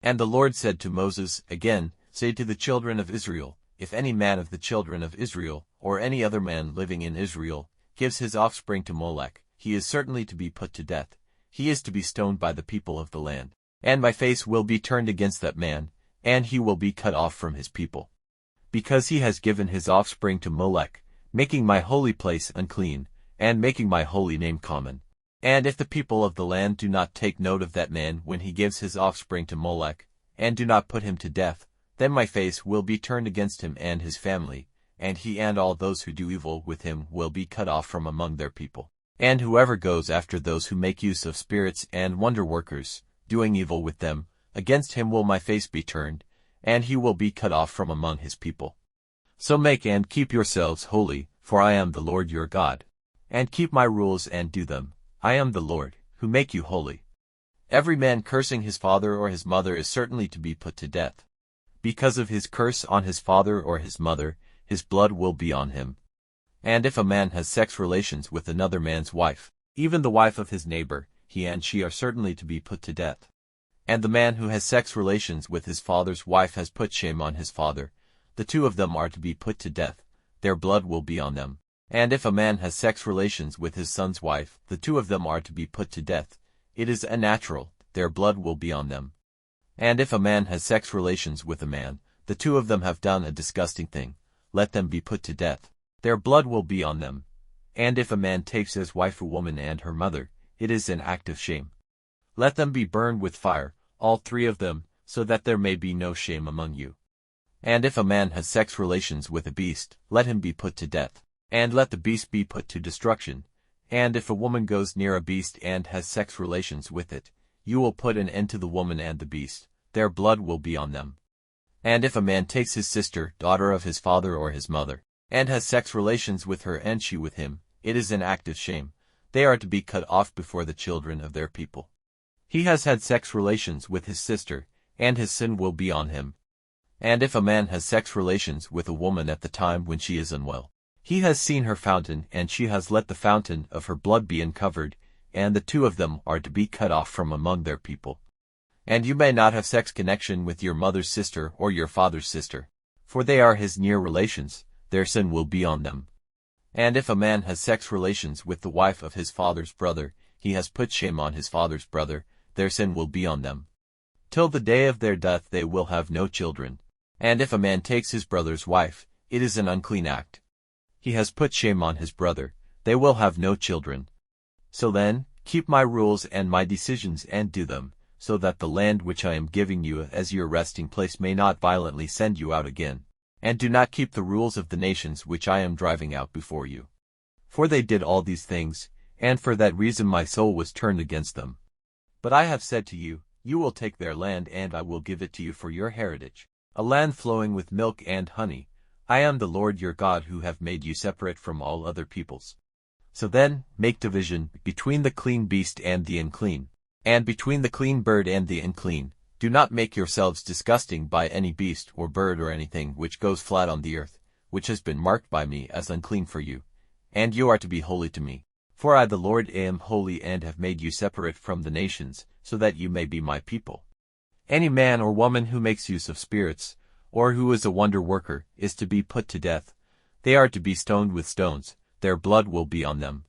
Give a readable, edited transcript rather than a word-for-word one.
And the Lord said to Moses, again, Say to the children of Israel, if any man of the children of Israel, or any other man living in Israel, gives his offspring to Molech, he is certainly to be put to death. He is to be stoned by the people of the land. And my face will be turned against that man, and he will be cut off from his people. Because he has given his offspring to Molech, making my holy place unclean, and making my holy name common. And if the people of the land do not take note of that man when he gives his offspring to Molech, and do not put him to death, then my face will be turned against him and his family, and he and all those who do evil with him will be cut off from among their people. And whoever goes after those who make use of spirits and wonder-workers, doing evil with them, against him will my face be turned, and he will be cut off from among his people. So make and keep yourselves holy, for I am the Lord your God. And keep my rules and do them. I am the Lord, who make you holy. Every man cursing his father or his mother is certainly to be put to death. Because of his curse on his father or his mother, his blood will be on him. And if a man has sex relations with another man's wife, even the wife of his neighbor, he and she are certainly to be put to death. And the man who has sex relations with his father's wife has put shame on his father. The two of them are to be put to death. Their blood will be on them. And if a man has sex relations with his son's wife, the two of them are to be put to death. It is unnatural, their blood will be on them. And if a man has sex relations with a man, the two of them have done a disgusting thing. Let them be put to death. Their blood will be on them. And if a man takes as wife a woman and her mother, it is an act of shame. Let them be burned with fire, all three of them, so that there may be no shame among you. And if a man has sex relations with a beast, let him be put to death. And let the beast be put to destruction. And if a woman goes near a beast and has sex relations with it, you will put an end to the woman and the beast. Their blood will be on them. And if a man takes his sister, daughter of his father or his mother, and has sex relations with her and she with him, it is an act of shame. They are to be cut off before the children of their people. He has had sex relations with his sister, and his sin will be on him. And if a man has sex relations with a woman at the time when she is unwell, he has seen her fountain, and she has let the fountain of her blood be uncovered, and the two of them are to be cut off from among their people. And you may not have sex connection with your mother's sister or your father's sister, for they are his near relations, their sin will be on them. And if a man has sex relations with the wife of his father's brother, he has put shame on his father's brother, their sin will be on them. Till the day of their death they will have no children. And if a man takes his brother's wife, it is an unclean act. He has put shame on his brother, they will have no children. So then, keep my rules and my decisions and do them, so that the land which I am giving you as your resting place may not violently send you out again. And do not keep the rules of the nations which I am driving out before you. For they did all these things, and for that reason my soul was turned against them. But I have said to you, you will take their land and I will give it to you for your heritage, a land flowing with milk and honey. I am the Lord your God who have made you separate from all other peoples. So then, make division between the clean beast and the unclean, and between the clean bird and the unclean. Do not make yourselves disgusting by any beast or bird or anything which goes flat on the earth, which has been marked by me as unclean for you. And you are to be holy to me. For I the Lord am holy and have made you separate from the nations, so that you may be my people. Any man or woman who makes use of spirits, or who is a wonder-worker, is to be put to death. They are to be stoned with stones, their blood will be on them.